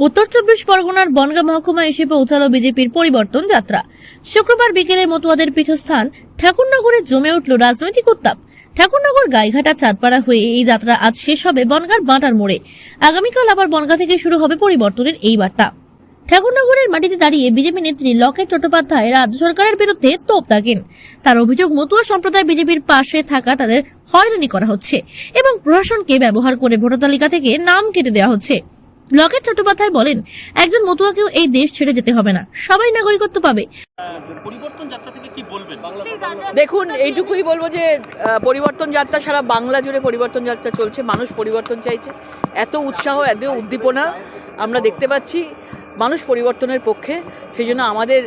উত্তর 24 পরগনার বনগাঁ মহকুমা এসে পৌঁছালো বিজেপির পরিবর্তন যাত্রা। শুক্রবার বিকেলে মতুয়াদের পীঠস্থান ঠাকুরনগরে জমে উঠল রাজনৈতিক উত্তাপ। ঠাকুরনগর গাইঘাটা চাঁদপাড়া হয়ে এই যাত্রা আজ শেষ হবে বনগাঁর বাঁটার মোড়ে। আগামীকাল আবার বনগাঁ থেকে শুরু হবে পরিবর্তনের এই বার্তা। ঠাকুরনগরের মাটিতে দাঁড়িয়ে বিজেপি নেত্রী লকেট চট্টোপাধ্যায় রাজ্য সরকারের বিরুদ্ধে তোপ দাগেন। তার অভিযোগ, মতুয়া সম্প্রদায় বিজেপির পাশে থাকা তাদের হয়রানি করা হচ্ছে এবং প্রশাসনকে ব্যবহার করে ভোটার তালিকা থেকে নাম কেটে দেওয়া হচ্ছে। লকেট চট্টোপাধ্যায় বলেন, একজন মতুয়াকেও এই দেশ ছেড়ে যেতে হবে না, সবাই নাগরিকত্ব পাবে। পরিবর্তন যাত্রা থেকে কি বলবেন? দেখুন, এইটুকুই বলবো যে পরিবর্তন যাত্রা সারা বাংলা জুড়ে পরিবর্তন যাত্রা চলছে। মানুষ পরিবর্তন চাইছে, এত উৎসাহ, এত উদ্দীপনা আমরা দেখতে পাচ্ছি। মানুষ পরিবর্তনের পক্ষে, সেই জন্য আমাদের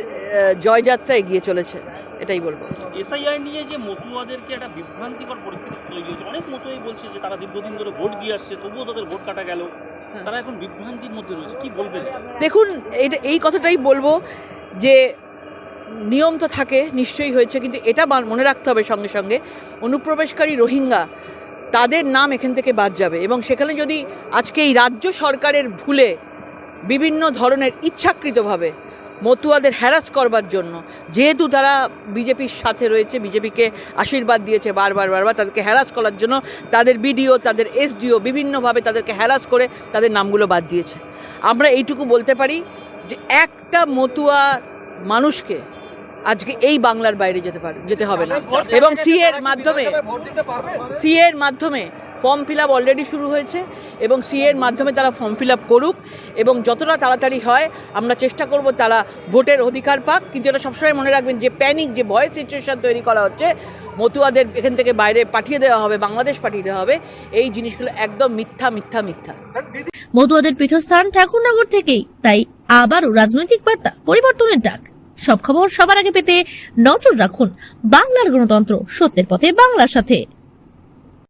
জয়যাত্রা এগিয়ে চলেছে, এটাই বলবো। এসআইআর নিয়ে যে মতুয়াদেরকে একটা বিভ্রান্তিকর পরিস্থিতি তৈরি হয়েছে, অনেক মতুয়াই বলছে যে তারা দীর্ঘদিন ধরে ভোট দিয়ে আসছে, তবুও তাদের ভোট কাটা গেল, তারা এখন বিভ্রান্তির মধ্যে রয়েছে, কি বলবেন? দেখুন, এই কথাটাই বলবো যে নিয়ম তো থাকে, নিশ্চয়ই হয়েছে, কিন্তু এটা মনে রাখতে হবে সঙ্গে সঙ্গে অনুপ্রবেশকারী রোহিঙ্গা তাদের নাম এখান থেকে বাদ যাবে। এবং সেখানে যদি আজকে এই রাজ্য সরকারের ভুলে বিভিন্ন ধরনের ইচ্ছাকৃতভাবে মতুয়াদের হ্যারাস করবার জন্য, যেহেতু তারা বিজেপির সাথে রয়েছে, বিজেপিকে আশীর্বাদ দিয়েছে বারবার, তাদেরকে হ্যারাস করার জন্য তাদের বিডিও, তাদের এসডিও বিভিন্নভাবে তাদেরকে হ্যারাস করে তাদের নামগুলো বাদ দিয়েছে। আমরা এইটুকু বলতে পারি যে একটা মতুয়া মানুষকে আজকে এই বাংলার বাইরে যেতে হবে না। এবং সিএর মাধ্যমে ফর্ম ফিল আপ অলরেডি শুরু হয়েছে এবং সিএর মাধ্যমে তারা ফর্ম ফিল আপ করুক এবং যতটা তাড়াতাড়ি হয় আমরা চেষ্টা করব তারা ভোটের অধিকার পাক। কিন্তু এটা সবসময় মনে রাখবেন যে প্যানিক, যে ভয় সিচুয়েশন তৈরি করা হচ্ছে, মতুয়াদের এখান থেকে বাইরে পাঠিয়ে দেওয়া হবে, বাংলাদেশ পাঠিয়ে দেওয়া হবে, এই জিনিসগুলো একদম মিথ্যা। মতুয়াদের পীঠস্থান ঠাকুরনগর থেকেই, তাই আবারও রাজনৈতিক বার্তা, পরিবর্তনের ডাক। সব খবর সবার আগে পেতে নজর রাখুন বাংলার গণতন্ত্র, সত্যের পথে বাংলার সাথে।